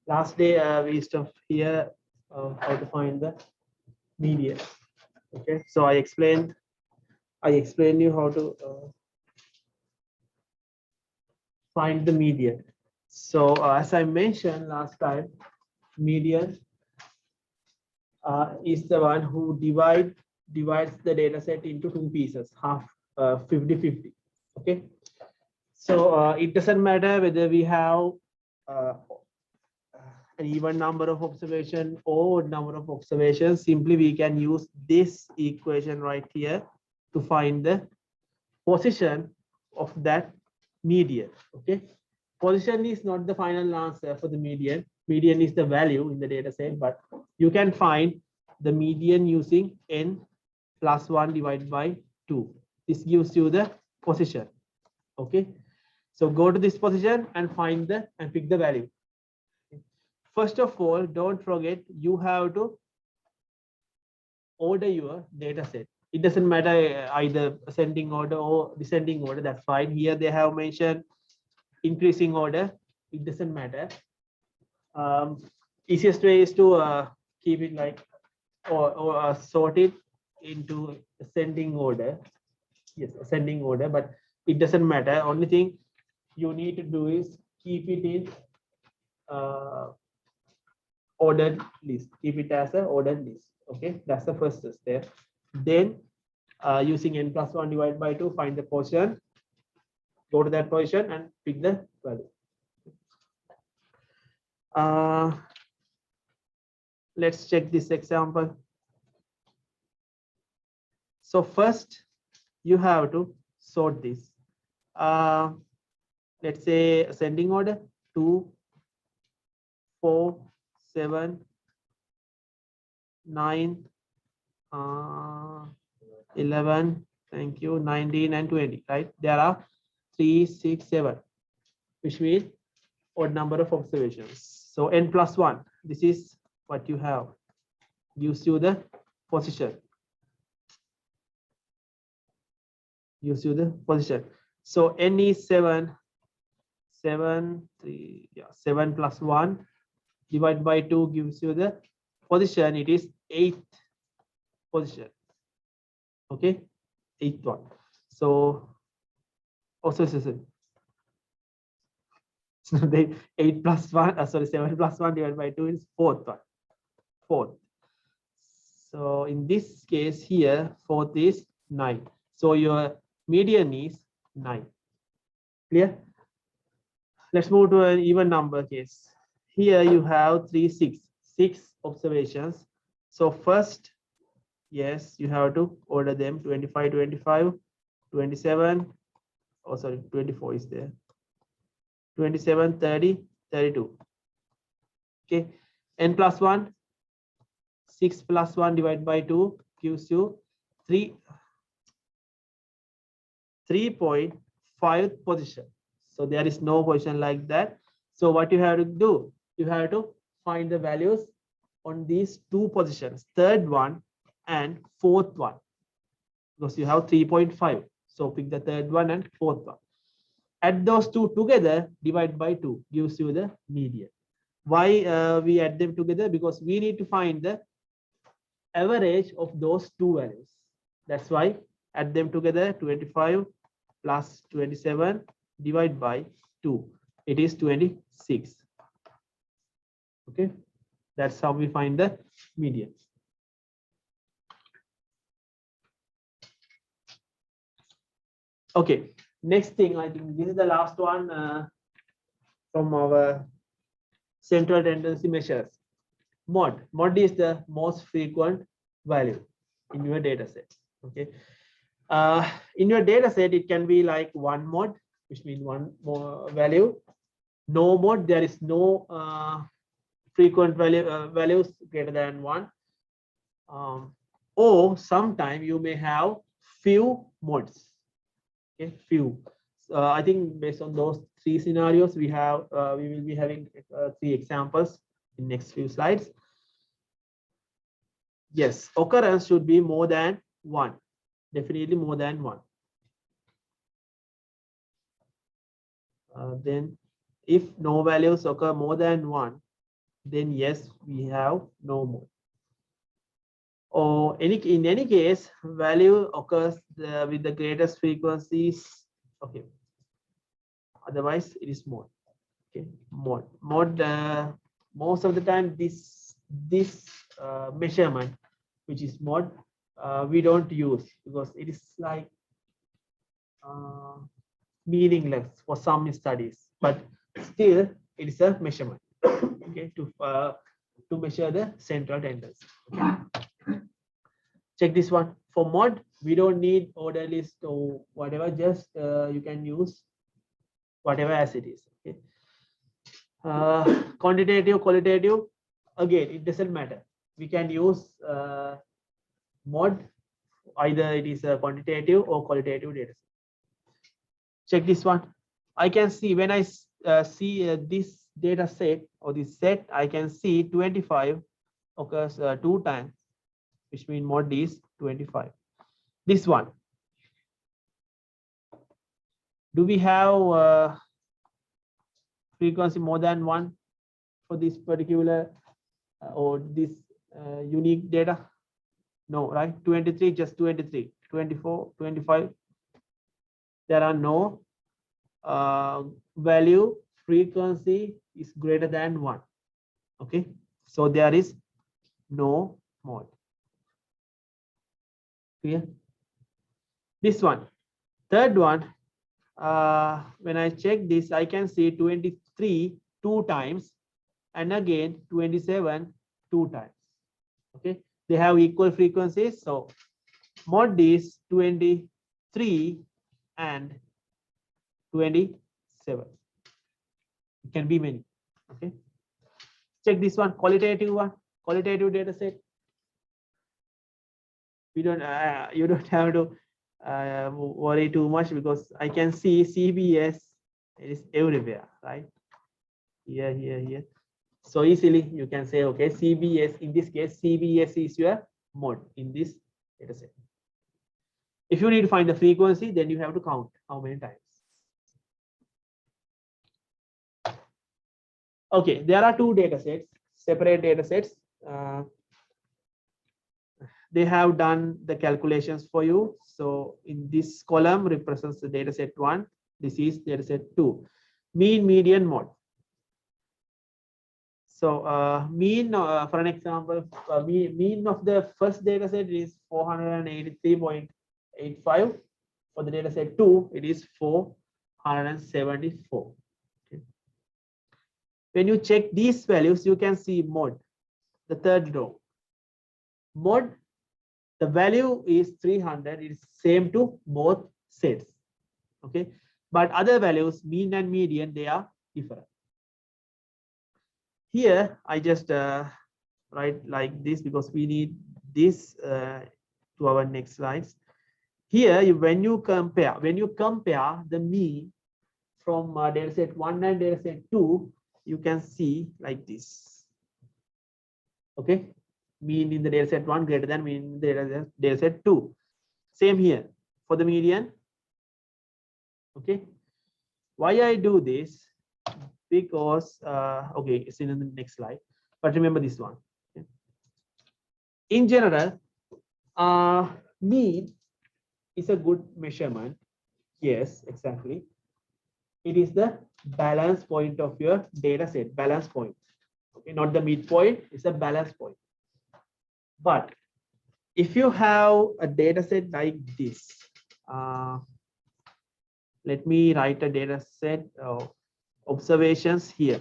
Last day we stopped here how to find the median. Okay, so I explained you how to find the median. So as I mentioned last time, median is the one who divides the data set into two pieces, half 50-50. Okay, so it doesn't matter whether we have uh, an even number of observation or odd number of observations. Simply we can use this equation right here to find the position of that median. Okay, position is not the final answer for the median. Median is the value in the data set, but you can find the median using n plus 1 divided by 2. This gives you the position. Okay, so go to this position and find the and pick the value. First of all, don't forget you have to order your data set. It doesn't matter either ascending order or descending order, that's fine. Here they have mentioned increasing order, it doesn't matter. Easiest way is to keep it like or sort it into ascending order. Yes, ascending order, but it doesn't matter. Only thing you need to do is keep it in ordered list. Keep it as an ordered list. Okay, that's the first step. Then using n plus 1 divided by 2, find the position, go to that position and pick the value. Let's check this example. So first you have to sort this. Let's say ascending order 2, 4, 7, 9, 11, thank you, 19 and 20, right? There are 3, 6, 7, which means odd number of observations. So n plus 1, this is what you have, gives you the position. Gives you the position. So n is 7, 7, 3, yeah, 7 plus 1 divided by 2 gives you the position. It is 8th position. Okay, 8th one. So also so the 8 plus 1, sorry, 7 plus 1 divided by 2 is 4th one. 4th. So in this case here, 4th is 9. So your median is 9. Clear? Let's move to an even number case. Here you have 3, 6 observations. So first, yes, you have to order them 25, 25, 27. Oh, sorry, 24 is there. 27, 30, 32. Okay, n plus 1, 6 plus 1 divided by 2 gives you 3.5 position. So there is no position like that. So what you have to do, you have to find the values on these two positions, third one and fourth one, because you have 3.5. So pick the third one and fourth one. Add those two together, divide by 2 gives you the median. Why we add them together? Because we need to find the average of those two values. That's why add them together, 25 plus 27 divide by 2. It is 26. Okay, that's how we find the median. Okay, next thing, I think this is the last one from our central tendency measures. Mod is the most frequent value in your data set. Okay, in your data set it can be like one mod, which means one more value. No mod, there is no frequent values greater than 1. Or sometime you may have few mods. Okay, few. I think based on those 3 scenarios we will be having 3 examples in next few slides. Yes, occurrence should be more than 1, definitely more than 1. Then if no values occur more than 1, then yes, we have no mode. Or in any case, value occurs with the greatest frequencies. Okay. Otherwise, it is mode. Okay, mode. Most of the time, this measurement, which is mode, we don't use because it is like meaningless for some studies. But still, it is a measurement. Okay, to measure the central tendency. Okay. Check this one. For mod, we don't need order list or whatever. Just you can use whatever as it is. Okay. Quantitative, qualitative, again, it doesn't matter. We can use mod, either it is a quantitative or qualitative data. Check this one. I can see when I see this data set or this set, I can see 25 occurs 2 times, which means mod is 25. This one. Do we have frequency more than 1 for this particular or this unique data? No, right? 23, just 23, 24, 25. There are no value frequency is greater than 1. Okay, so there is no mode. Clear? This one, third one, when I check this, I can see 23 2 times and again 27 2 times. Okay, they have equal frequencies, so mod is 23 and 27. It can be many. Okay, check this one, qualitative data set. We don't you don't have to worry too much because I can see CBS, it is everywhere, right? Here. So easily you can say, okay, CBS, in this case, CBS is your mode in this data set. If you need to find the frequency, then you have to count how many times. Okay, there are 2 data sets, separate data sets. They have done the calculations for you. So in this column represents the data set 1. This is data set 2. Mean, median, mode. So mean, for an example, mean of the first data set is 483.85. For the data set 2, it is 474. Okay. When you check these values, you can see mode, the third row. Mode, the value is 300. It is same to both sets. Okay, but other values, mean and median, they are different. Here I just write like this because we need this to our next slides. Here, when you compare the mean from data set 1 and data set 2, you can see like this. Okay, mean in the data set 1 greater than mean in the data set 2. Same here for the median. Okay, why I do this? Because okay, it's in the next slide, but remember this one. Okay. In general, mean is a good measurement. Yes, exactly. It is the balance point of your data set, balance point. Okay, not the midpoint, it's a balance point. But if you have a data set like this, let me write a data set of observations here.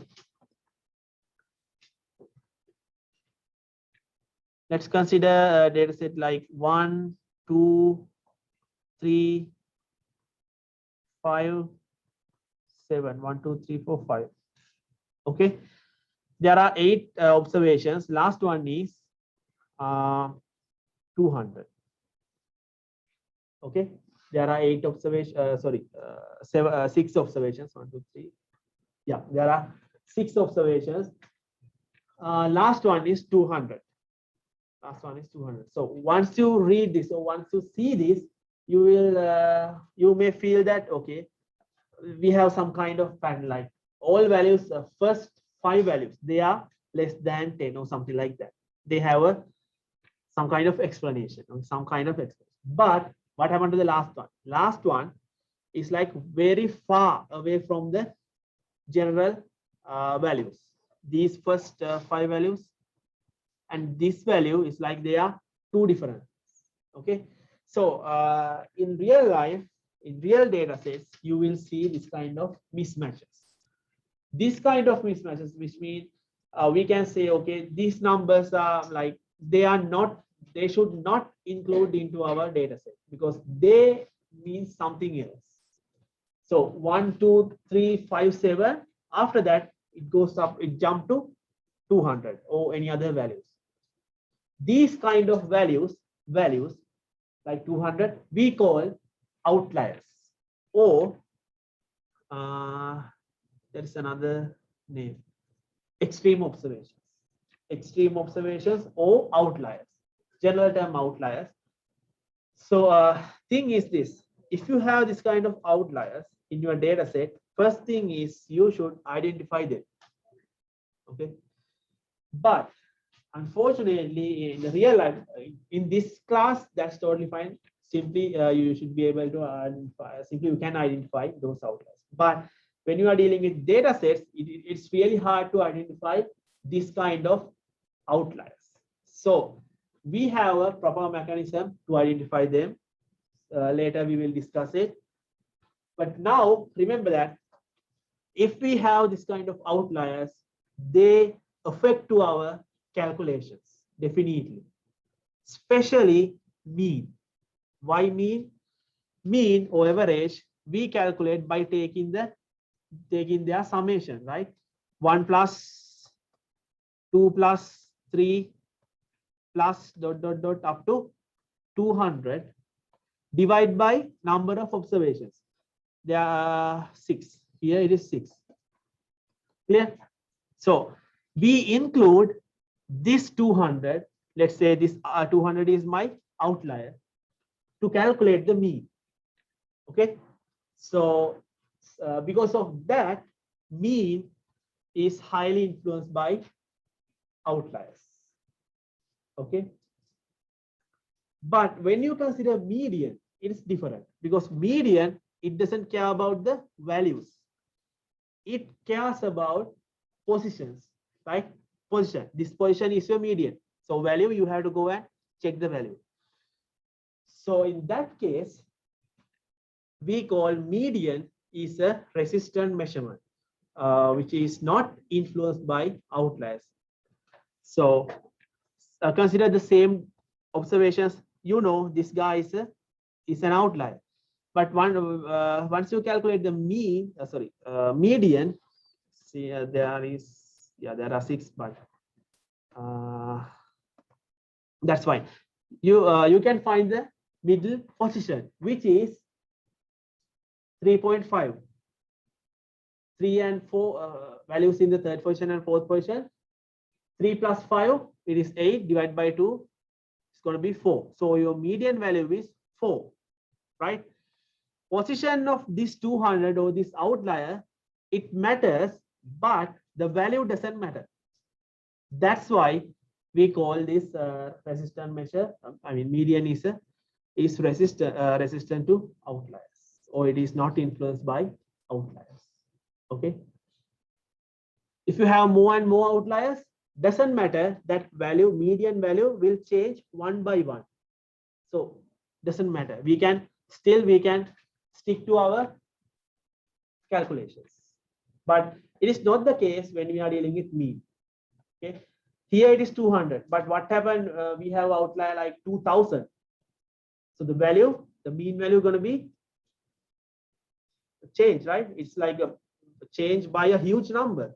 Let's consider a data set like 1, 2, 3, 5, 7. 1, 2, 3, 4, 5. Okay, there are 8 observations. Last one is 200. Okay, there are 8 observations. 6 observations. 1, 2, 3. Yeah, there are 6 observations. Last one is 200. Last one is 200. So once you read this or once you see this, you will you may feel that okay, we have some kind of pattern, like all values, first 5 values, they are less than 10 or something like that. They have some kind of explanation or some kind of explanation. But what happened to the last one? Last one is like very far away from the general values. These first 5 values and this value is like they are two different. Okay, so in real life, in real data sets, you will see this kind of mismatches. This kind of mismatches, which means we can say, okay, these numbers are like they should not include into our data set because they mean something else. So 1, 2, 3, 5, 7. After that, it goes up, it jump to 200 or any other values. These kind of values like 200, we call outliers, or there is another name, extreme observations. Extreme observations or outliers, general term outliers. So thing is this, if you have this kind of outliers in your data set, first thing is you should identify them. Okay, but unfortunately in the real life, in this class, that's totally fine. Simply you should be able to identify, simply you can identify those outliers. But when you are dealing with data sets, it's really hard to identify this kind of outliers. So we have a proper mechanism to identify them. Later we will discuss it. But now remember that if we have this kind of outliers, they affect to our calculations, definitely, especially mean. Why mean? Mean or average, we calculate by taking their summation, right? 1 plus 2 plus 3 plus dot dot dot up to 200, divide by number of observations. There are 6. Here it is 6. Clear? So we include this 200. Let's say this 200 is my outlier to calculate the mean. Okay. So because of that, mean is highly influenced by outliers. Okay. But when you consider median, it is different because median, it doesn't care about the values. It cares about positions, right? Position. This position is your median. So value, you have to go and check the value. So in that case, we call median is a resistant measurement, which is not influenced by outliers. So consider the same observations. You know, this guy is an outlier. But once you calculate the median, see there are 6, but that's fine. You can find the middle position, which is 3.5. 3 and 4 values in the third position and fourth position. 3 plus 5, it is 8, divided by 2, it's going to be 4. So your median value is 4, right? Position of this 200 or this outlier, it matters, but the value doesn't matter. That's why we call this resistant measure. I mean, median is resistant to outliers, or it is not influenced by outliers. Okay. If you have more and more outliers, doesn't matter, that value, median value, will change one by one. So doesn't matter. We can stick to our calculations. But it is not the case when we are dealing with mean. Okay. Here it is 200, but what happened? We have outlier like 2000. So the value, the mean value, going to be changed, right? It's like a change by a huge number.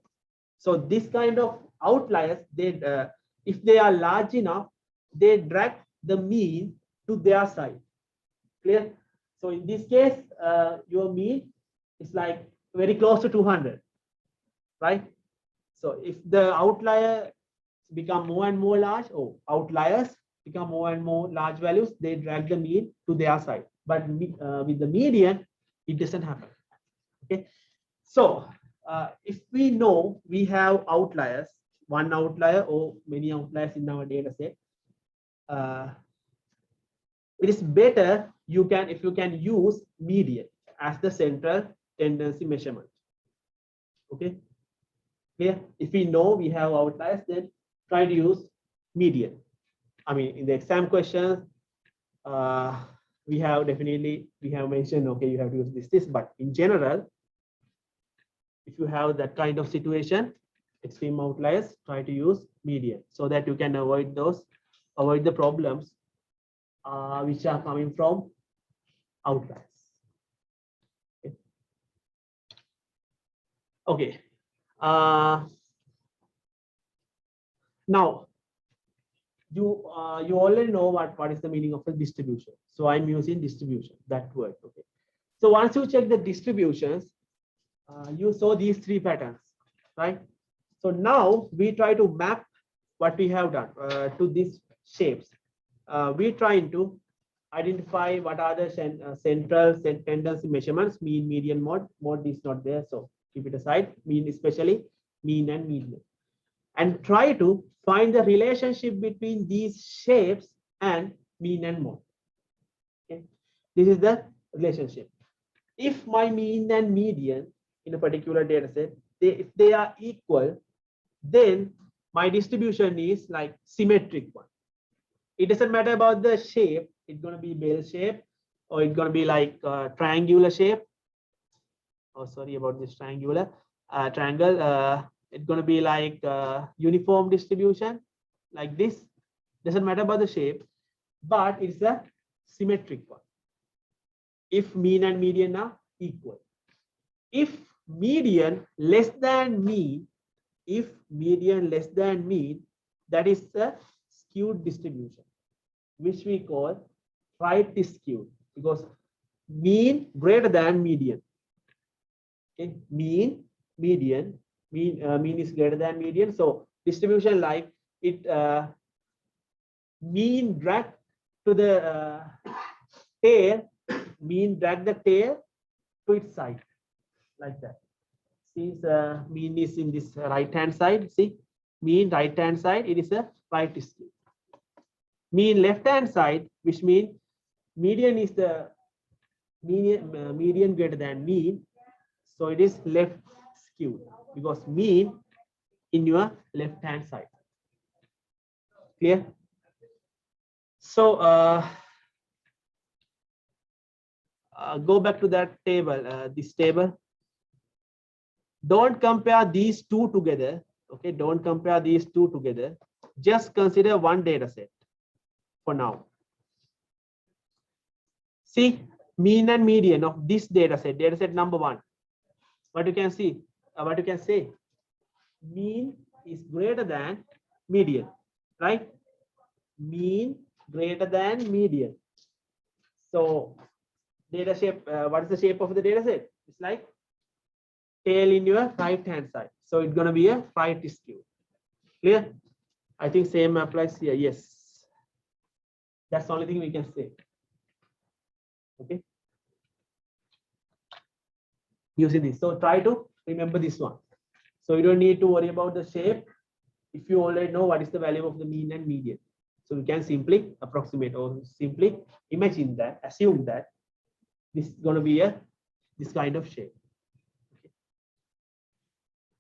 So this kind of outliers, they if they are large enough, they drag the mean to their side. Clear? So in this case, your mean is like very close to 200, right? So if the outlier become more and more large, or outliers become more and more large values, they drag the mean to their side. But with the median, it doesn't happen. Okay. So if we know we have outliers, one outlier or many outliers in our data set, it is better if you can use median as the central tendency measurement. Okay, clear? If we know we have outliers, then try to use median. I mean, in the exam questions, we have mentioned, okay, you have to use this, but in general, if you have that kind of situation, extreme outliers, try to use median so that you can avoid the problems which are coming from outliers. Okay. Now you already know what is the meaning of a distribution. So I'm using distribution, that word. Okay. So once you check the distributions, you saw these three patterns, right? So now we try to map what we have done to these shapes. We trying to identify what are the central tendency measurements, mean, median, mode. Mode is not there, so keep it aside. Mean, especially mean and median, and try to find the relationship between these shapes and mean and mode. Okay, this is the relationship. If my mean and median in a particular data set, if they are equal, then my distribution is like symmetric one. It doesn't matter about the shape. It's going to be bell shape, or it's going to be like triangular shape. Oh, sorry about this triangular triangle. It's going to be like uniform distribution, like this. Doesn't matter about the shape, but it's a symmetric one. If mean and median are equal. If median less than mean, that is a skewed distribution, which we call right skewed, because mean greater than median. Okay, mean is greater than median. So distribution like it mean drag to the tail, mean drag the tail to its side, like that. Since mean is in this right hand side, see, mean right hand side, it is a right skew. Mean left hand side, which means median is the median greater than mean, so it is left skewed because mean in your left hand side. Clear? So go back to that table, this table. Don't compare these two together. Okay, don't compare these two together. Just consider one data set for now. See, mean and median of this data set number 1. What you can see, what you can say, mean is greater than median, right? Mean greater than median. So data shape, what is the shape of the data set? It's like tail in your right hand side, so it's going to be a right skew. Clear? I think same applies here. Yes, that's the only thing we can say. Okay, using this, so try to remember this one, so you don't need to worry about the shape if you already know what is the value of the mean and median. So we can simply approximate or simply imagine that, assume that this is going to be this kind of shape.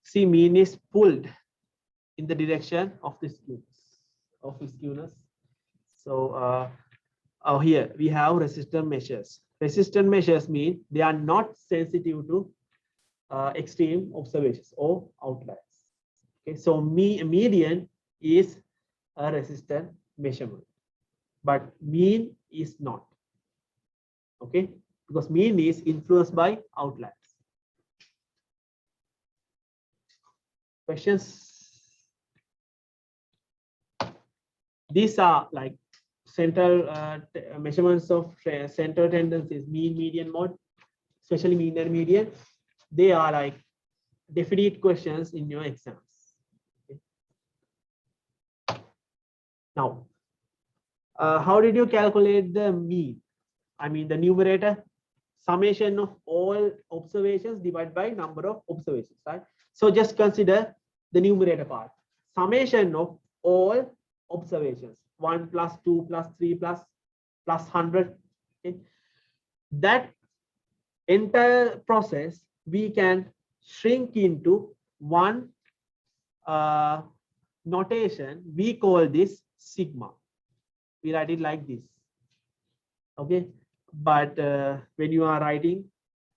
See, mean is pulled in the direction of the skewness. So here we have resistant measures. Resistant measures mean they are not sensitive to extreme observations or outliers. Okay, so median is a resistant measurement, but mean is not. Okay, because mean is influenced by outliers. Questions? These are like central measurements of central tendencies, mean, median, mode, especially mean and median. They are like definite questions in your exams. Okay. Now, how did you calculate the mean? I mean the numerator, summation of all observations divided by number of observations, right? So just consider the numerator part. summation of all observations, 1 plus 2 plus 3 plus 100. Okay? That entire process we can shrink into one notation. We call this sigma. We write it like this. Okay, but when you are writing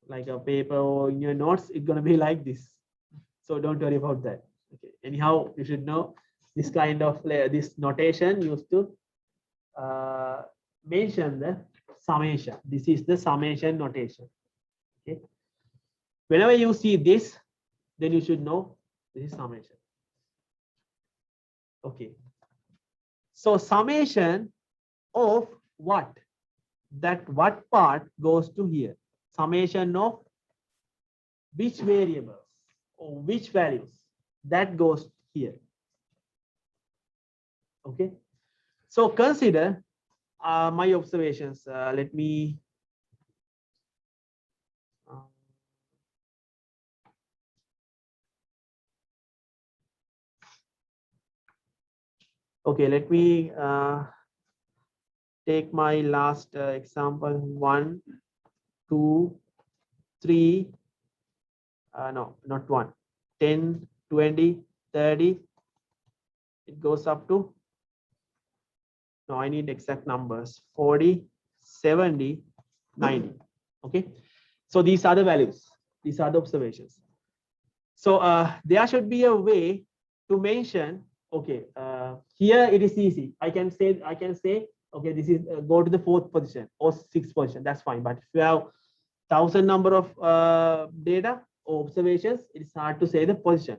like a paper or in your notes, it's gonna be like this. So don't worry about that. Okay. Anyhow, you should know this kind of this notation used to mention the summation. This is the summation notation. Okay. Whenever you see this, then you should know this is summation. Okay. So summation of what? That what part goes to here? Summation of which variables or which values, that goes here. Okay. So consider my observations. Let me okay, let me take my last example. 1, 2, 3, no, not 1, 10, 20, 30. It goes up to, no, I need exact numbers, 40, 70, 90. Okay. So these are the values. These are the observations. So there should be a way to mention, okay, here it is easy. I can say, okay, this is go to the 4th position or 6th position. That's fine. But if you have 1,000 number of data or observations, it's hard to say the position.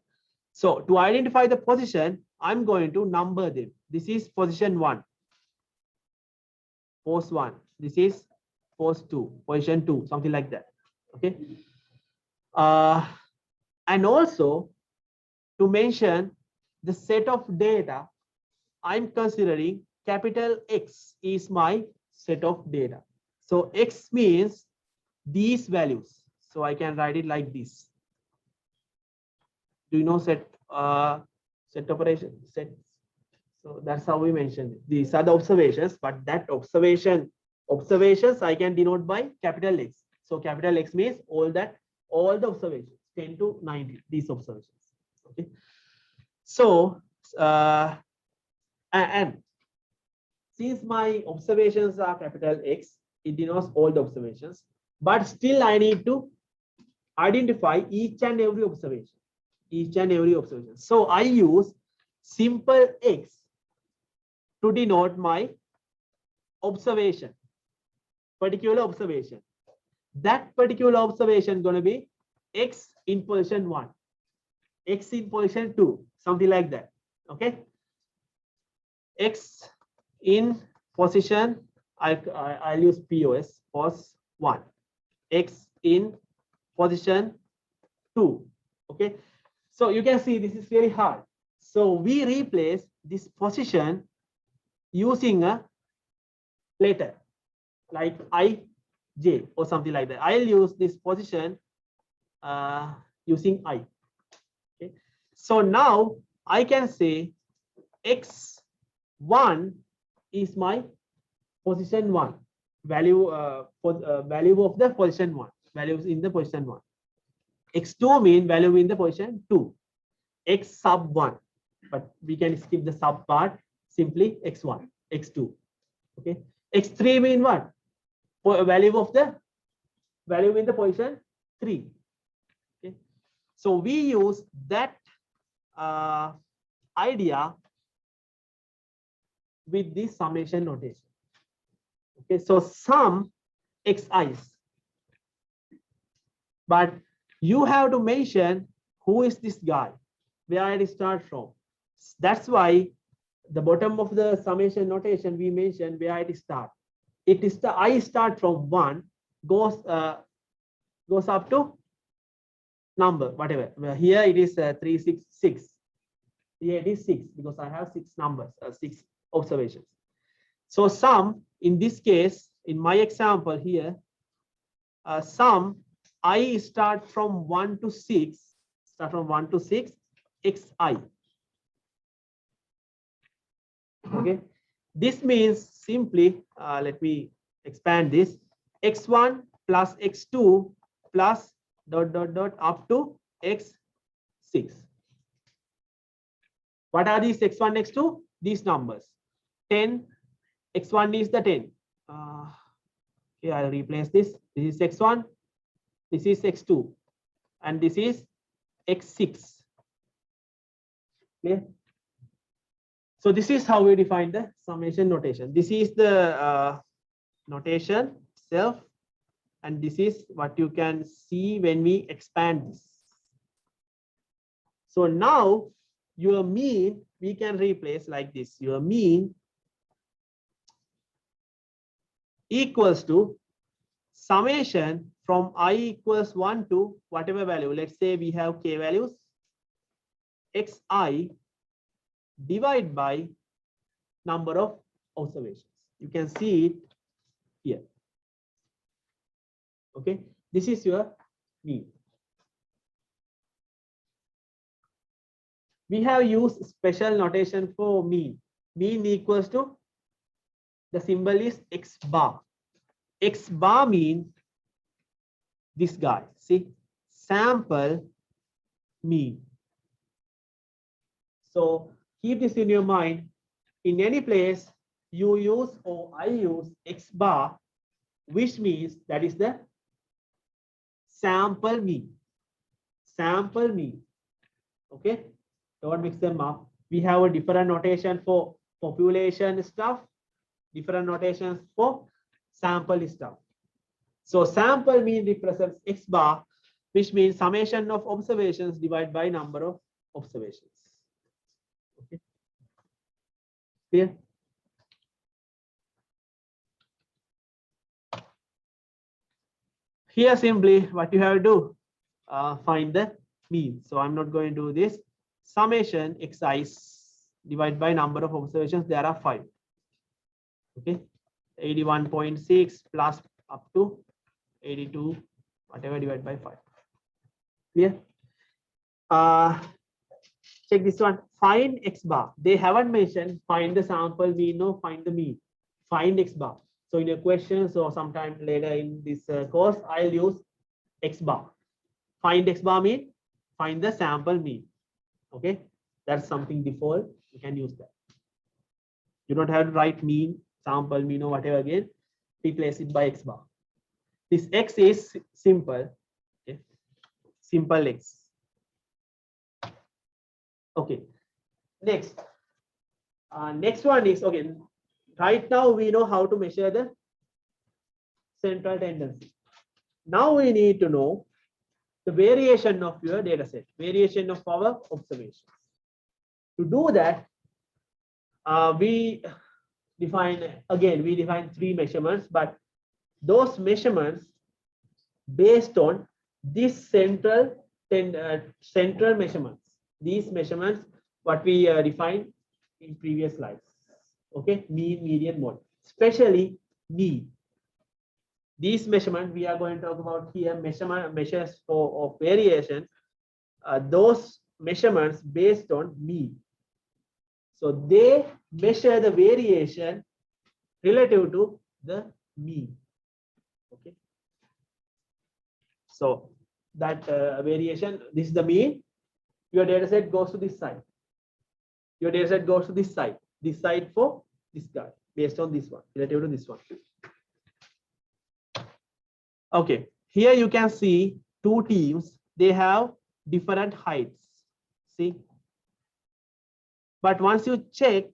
So to identify the position, I'm going to number them. This is position 1, post 1. This is post 2, position 2, something like that. Okay. And also to mention the set of data, I'm considering capital X is my set of data. So X means these values. So I can write it like this. Do you know set operation set? So that's how we mention it. These are the observations, but that observations I can denote by capital X. So capital X means all the observations, 10 to 90, these observations. Okay. So and since my observations are capital X, it denotes all the observations, but still I need to identify each and every observation. So I use simple X to denote my observation, particular observation. That particular observation going to be X in position 1, X in position 2, something like that. Okay. X in position, I'll use POS, pos 1, X in position 2. Okay. So you can see this is very hard. So we replace this position using a letter like I, J or something like that. I'll use this position using I. Okay. So now I can say X1 is my position 1 value, value of the position 1, values in the position 1. X2 mean value in the position 2, X sub 1, but we can skip the sub part, simply X1, X2. Okay. X3 mean what? Value of the value in the position 3. Okay. So we use that idea with this summation notation. Okay. So sum Xi's, but you have to mention who is this guy, where it start from. That's why the bottom of the summation notation we mentioned where it start. It is the I start from 1, goes up to number whatever. Well, here it is 3, 6, 6. Here it is 6 because I have 6 numbers, 6 observations. So sum in this case, in my example here, sum I start from 1 to 6, Xi. Okay, this means simply, let me expand this, x1 plus x2 plus dot dot dot up to x6. What are these x1, x2? These numbers. 10, x1 is the 10. Okay, I'll replace this. This is x1, this is x2, and this is x6. Clear? So this is how we define the summation notation. This is the notation itself, and this is what you can see when we expand this. So now your mean we can replace like this. Your mean equals to summation from I equals 1 to whatever value. Let's say we have k values, xi divide by number of observations. You can see it here. Okay, this is your mean. We have used special notation for mean. Mean equals to, the symbol is x bar. X bar means this guy. See, sample mean. So keep this in your mind. In any place you use or I use x bar, which means that is the sample mean. Sample mean. Okay, don't mix them up. We have a different notation for population stuff, different notations for sample stuff. So sample mean represents x bar, which means summation of observations divided by number of observations. Okay, clear? Here simply what you have to do, find the mean. So I'm not going to do this. Summation xi divided by number of observations. There are 5. Okay, 81.6 plus up to 82, whatever, divided by 5. Clear? Check this one. Find x bar. They haven't mentioned find the sample mean or find the mean. Find x bar. So in your questions or sometime later in this course, I'll use x bar. Find x bar mean find the sample mean. Okay, that's something default. You can use that. You don't have to write mean, sample mean, or whatever again. Replace it by x bar. This x is simple. Okay, simple x. Okay, next. Next one is, okay, right now we know how to measure the central tendency. Now we need to know the variation of your data set, variation of our observations. To do that, we define 3 measurements, but those measurements based on this central measurements. These measurements what we defined in previous slides. Okay, mean, median, mode, especially mean. These measurements we are going to talk about here, measures of variation. Those measurements based on mean. So they measure the variation relative to the mean. Okay. So that variation, this is the mean. Your data set goes to this side. Your data set goes to this side. This side for this guy based on this one, relative to this one. Okay, here you can see 2 teams. They have different heights. See, but once you check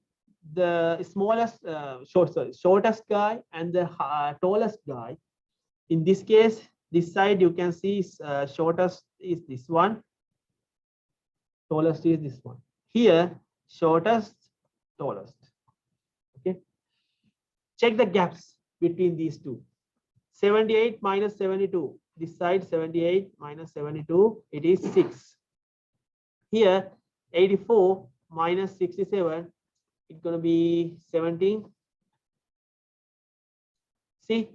the smallest, shortest guy and the tallest guy, in this case, this side you can see shortest is this one, tallest is this one. Here, shortest, tallest. Okay, check the gaps between these two. 78 minus 72. This side 78 minus 72, it is 6. Here 84 minus 67, it's going to be 17. See,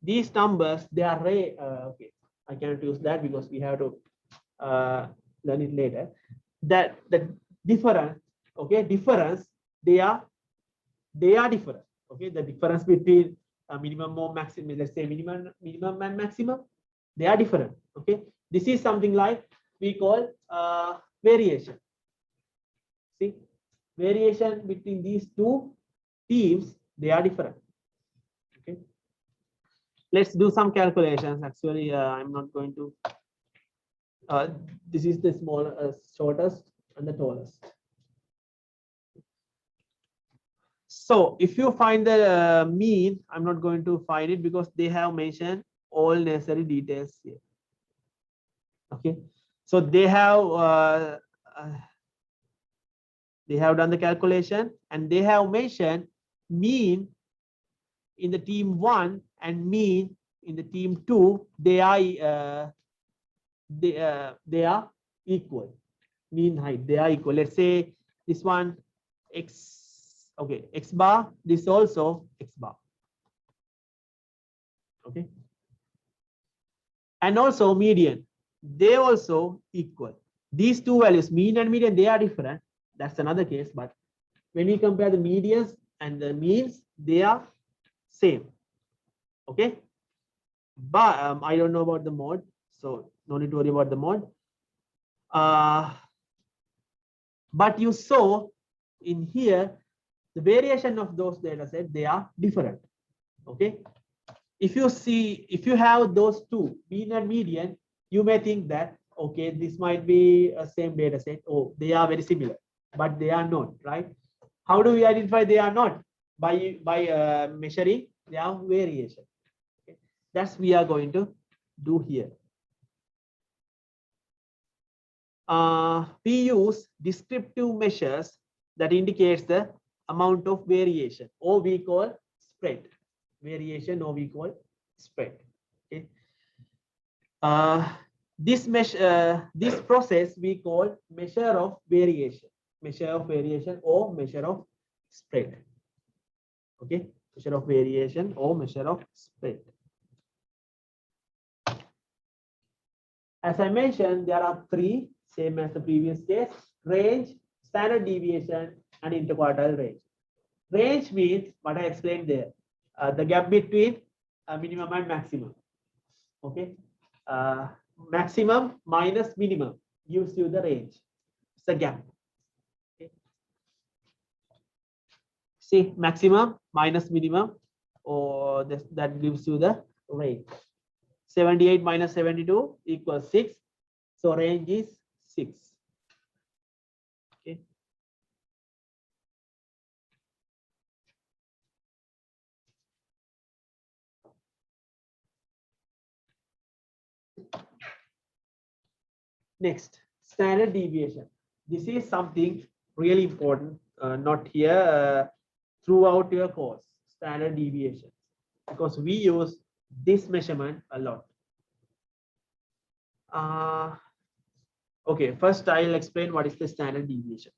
these numbers, they are okay, I cannot use that because we have to learn it later. That the difference, okay, difference, they are they are different. Okay, the difference between minimum or maximum, let's say minimum and maximum, they are different. Okay, this is something like we call variation. See, variation between these two teams, they are different. Okay, let's do some calculations. Actually, I'm not going to. This is the shortest and the tallest. So if you find the mean, I'm not going to find it because they have mentioned all necessary details here. Okay, so they have done the calculation and they have mentioned mean in the team 1 and mean in the team 2. They are equal. Mean height, they are equal. Let's say this one x. Okay, x bar, this also x bar. Okay, and also median, they also equal. These two values, mean and median, they are different. That's another case. But when we compare the medians and the means, they are same. Okay, but I don't know about the mode, so no need to worry about the mode. But you saw in here the variation of those data sets, they are different. Okay, if you have those two, mean and median, you may think that okay, this might be a same data set, oh, they are very similar, but they are not, right? How do we identify they are not? By measuring their variation. Okay, that's we are going to do here. We use descriptive measures that indicates the amount of variation, or we call spread. Variation, or we call spread. Okay. This process we call measure of variation, or measure of spread. Okay, measure of variation or measure of spread. As I mentioned, there are three, same as the previous case: range, standard deviation, and interquartile range. Range means what I explained there, the gap between minimum and maximum. Okay, maximum minus minimum gives you the range. It's a gap. Okay. See, maximum minus minimum, or that gives you the range. 78 minus 72 equals 6. So range is 6. Okay. Next, standard deviation. This is something really important, not here, throughout your course, standard deviation, because we use this measurement a lot. Okay, first I'll explain what is the standard deviation.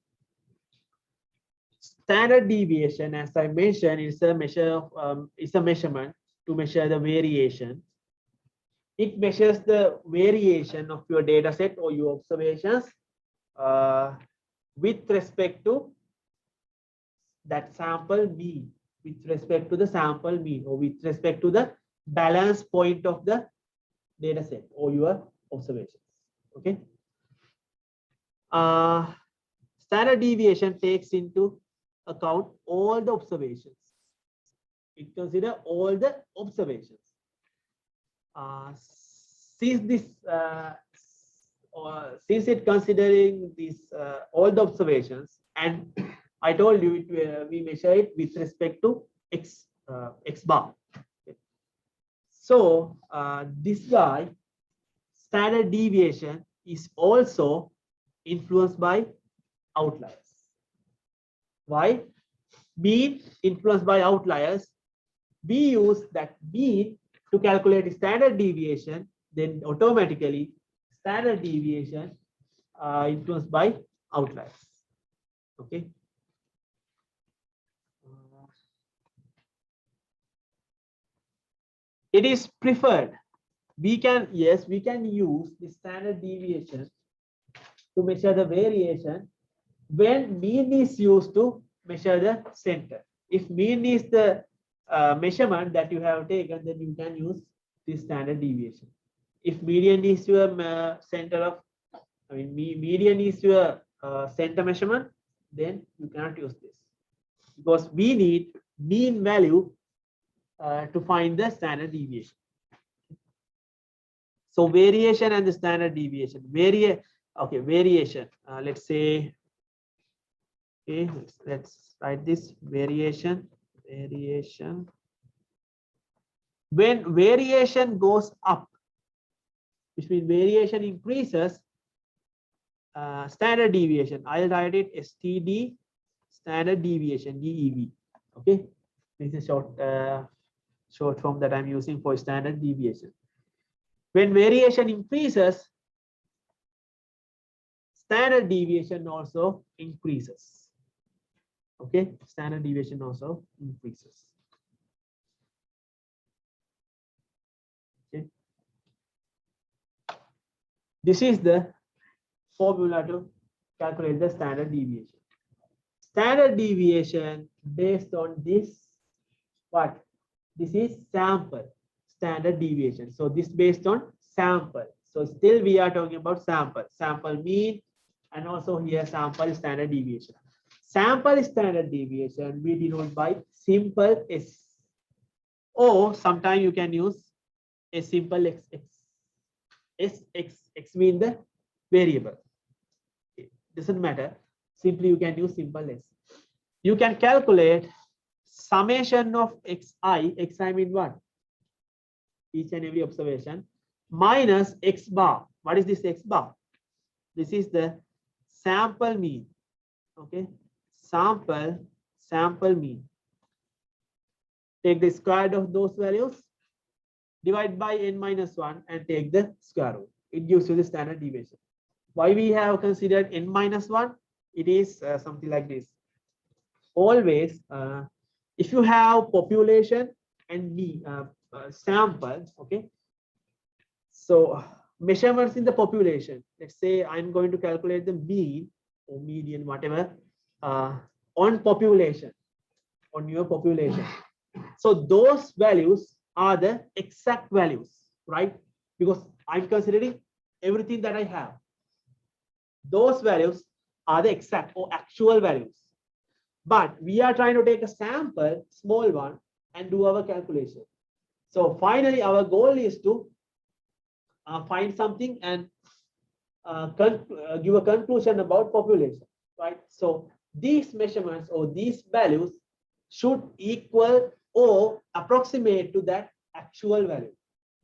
Standard deviation, as I mentioned, is a measure of it's a measurement to measure the variation. It measures the variation of your data set or your observations with respect to that sample mean, with respect to the sample mean, or with respect to the balance point of the data set or your observations. Okay. Standard deviation takes into account all the observations. It considers all the observations. Since it considering this all the observations, and I told you we measure it with respect to x bar. Okay. So this guy, standard deviation, is also influenced by outliers. Why? Mean influenced by outliers. We use that mean to calculate standard deviation, then automatically standard deviation influenced by outliers. Okay. It is preferred. We can use the standard deviation to measure the variation when mean is used to measure the center. If mean is the measurement that you have taken, then you can use this standard deviation. If median is your center of, median is your center measurement, then you cannot use this, because we need mean value to find the standard deviation. So variation and the standard deviation. Variation. Let's say, okay, let's write this variation. When variation goes up, which means variation increases, standard deviation, I'll write it STD, standard deviation, DEV. Okay, this is short form that I'm using for standard deviation. When variation increases, standard deviation also increases. Okay, standard deviation also increases. Okay, this is the formula to calculate the standard deviation. Standard deviation based on this, what? This is sample standard deviation. So this based on sample. So still we are talking about sample mean, and also here sample standard deviation. Sample standard deviation we denote by simple S, or sometimes you can use a simple XX. X mean the variable. It doesn't matter. Simply you can use simple S. You can calculate summation of xi mean what? Each and every observation, minus x bar. What is this x bar? This is the sample mean. Okay, sample mean. Take the square root of those values, divide by n-1 and take the square root. It gives you the standard deviation. Why we have considered n-1? It is something like this. Always, if you have population and samples, okay, so measurements in the population, let's say I'm going to calculate the mean or median, whatever, on population, on your population. So those values are the exact values, right? Because I'm considering everything that I have. Those values are the exact or actual values. But we are trying to take a sample, small one, and do our calculation. So finally, our goal is to find something and give a conclusion about population, right? So these measurements or these values should equal or approximate to that actual value.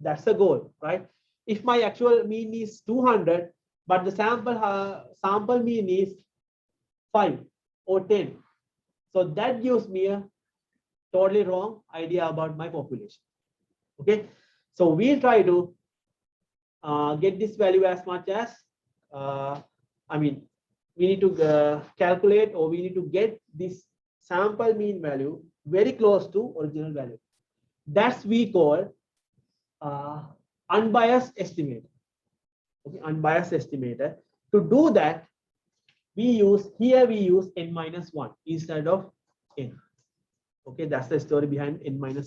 That's the goal, right? If my actual mean is 200, but the sample mean is 5 or 10, so that gives me a totally wrong idea about my population. Okay, so we'll try to get this value as much as we need to calculate, or we need to get this sample mean value very close to original value. That's we call unbiased estimator. Okay, unbiased estimator. To do that, we use n-1 instead of n. Okay, that's the story behind n-1.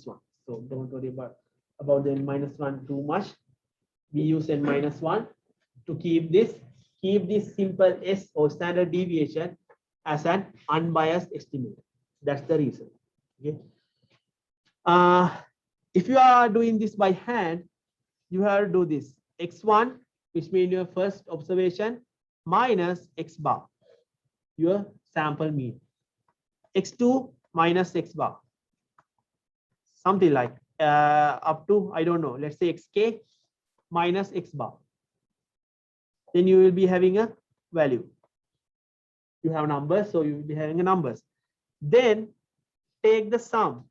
So don't worry about the n-1 too much. We use n-1 to keep this simple S or standard deviation as an unbiased estimator. That's the reason. Okay. If you are doing this by hand, you have to do this x1, which means your first observation, minus x bar, your sample mean, x2 minus x bar, something like up to, I don't know, let's say xk minus x bar. Then you will be having a value. You have numbers, so you will be having a numbers. Then take the sum.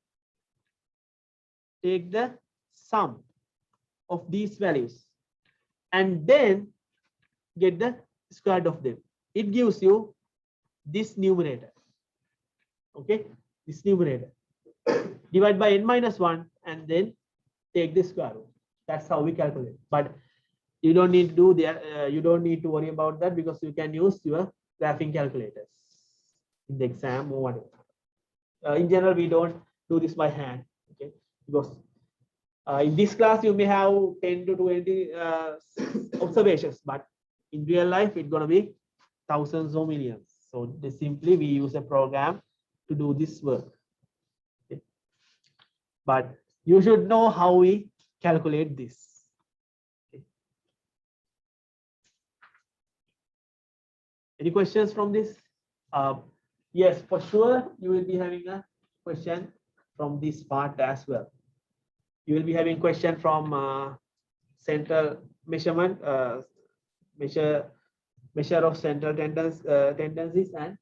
Take the sum of these values and then get the square root of them. It gives you this numerator. Okay, this numerator. Divide by n-1 and then take the square root. That's how we calculate. But you don't need to do that. You don't need to worry about that, because you can use your graphing calculators in the exam or whatever. In general, we don't do this by hand, okay? Because in this class, you may have 10 to 20 observations, but in real life, it's going to be thousands or millions. So simply we use a program to do this work. Okay? But you should know how we calculate this. Okay. Any questions from this? Yes, for sure, you will be having a question from this part as well. You will be having question from central measurement, measure of central tendencies and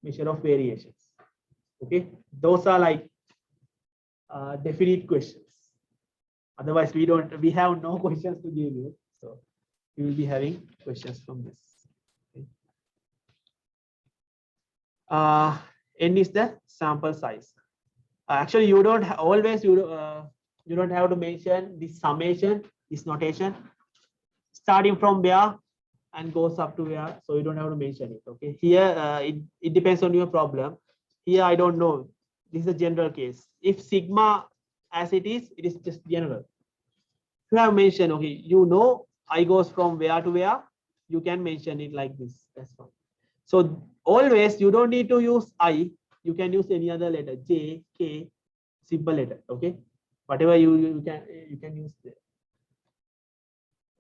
measure of variations. Okay, those are like definite questions. Otherwise, we have no questions to give you. So you will be having questions from this. Okay. N is the sample size. Actually, you don't always you don't have to mention this summation, this notation, starting from where and goes up to where. So you don't have to mention it. Okay. Here it depends on your problem. Here I don't know. This is a general case. If sigma as it is just general. You have mentioned, okay, you know I goes from where to where, you can mention it like this. That's fine. So always you don't need to use I, you can use any other letter, J, K, simple letter. Okay, whatever you can use there.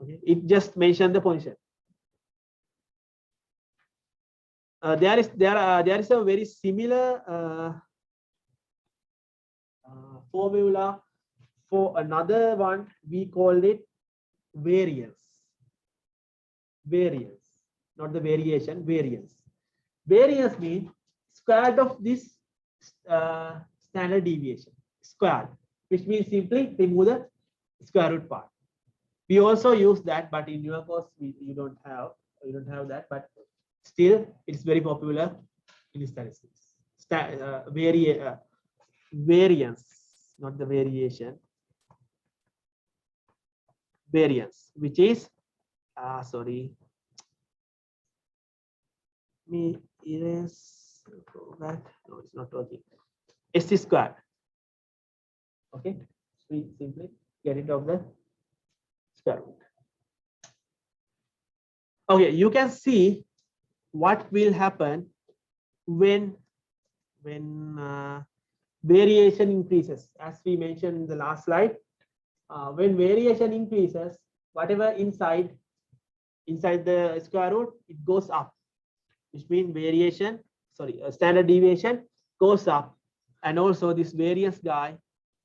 Okay, it just mention the position. There is a very similar formula for another one. We call it variance. Variance, not the variation. Variance. Variance means square root of this standard deviation. Square, which means simply remove the square root part. We also use that, but in your course you don't have that. But still, it's very popular in statistics. Variance, not the variation. Variance, which is sorry. Me erase that. No, it's not working. S squared. Okay, we simply get rid of the square root. Okay, you can see what will happen when variation increases. As we mentioned in the last slide, when variation increases, whatever inside the square root, it goes up, which means variation, standard deviation goes up, and also this variance guy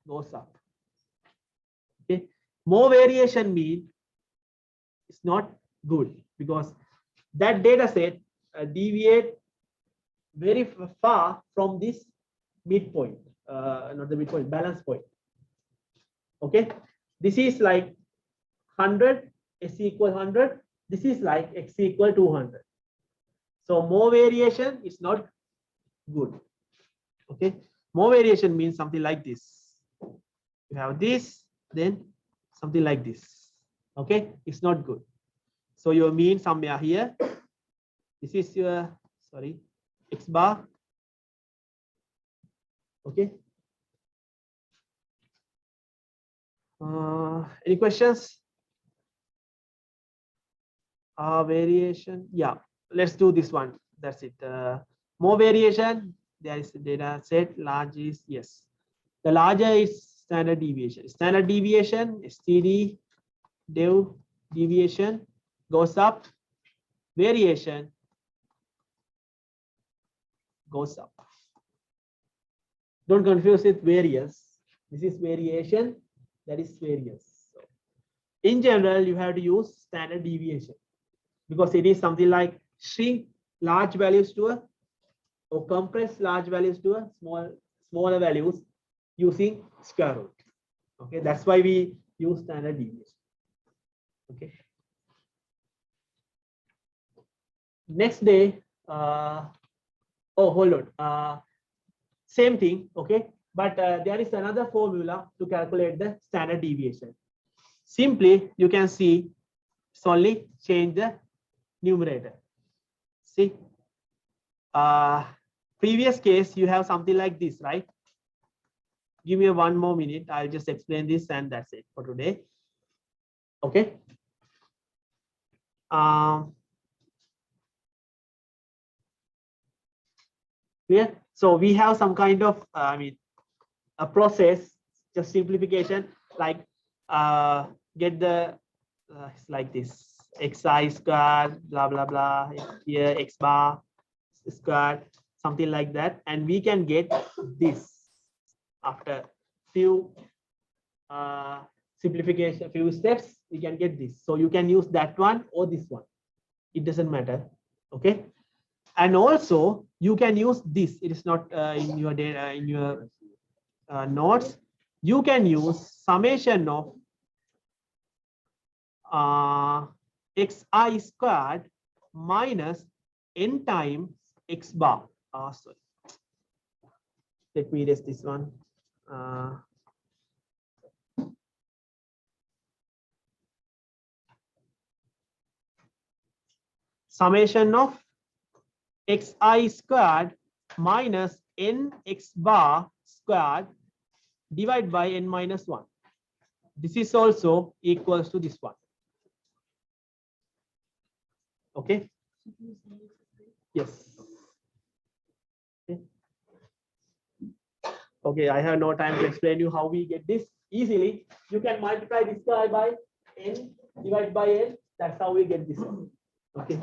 goes up. Okay, more variation means it's not good, because that data set deviate very far from this midpoint, not the midpoint, balance point. Okay, this is like 100, s equal 100. This is like x equal 200. So more variation is not good. Okay, more variation means something like this. You have this, then something like this. Okay, it's not good. So your mean somewhere here. This is your x bar. Okay. Any questions? Variation. Yeah, let's do this one. That's it. More variation. There is the data set. Large is yes. The larger is standard deviation. Standard deviation, STD, dev deviation goes up. Variation goes up. Don't confuse with variance. This is variation. That is variance. So in general, you have to use standard deviation, because it is something like shrink large values to a, or compress large values to a smaller values using square root. Okay, that's why we use standard deviation. Okay. Next day, oh, hold on. Same thing, okay, but there is another formula to calculate the standard deviation. Simply, you can see it's only change the numerator. See, previous case, you have something like this, right? Give me 1 more minute. I'll just explain this and that's it for today. Okay. Yeah. So we have some kind of, a process, just simplification, like get the, it's like this, xi squared, blah, blah, blah, here x bar squared, something like that. And we can get this after few simplification, few steps, we can get this. So you can use that one or this one. It doesn't matter. Okay. And also you can use this. It is not in your data, in your notes. You can use summation of xi squared minus n times x bar. Sorry. Let me erase this one. Summation of xi squared minus n x bar squared divided by n minus 1. This is also equals to this one. Okay. Yes. Okay. Okay, I have no time to explain you how we get this easily. You can multiply this guy by n divided by n. That's how we get this one. Okay.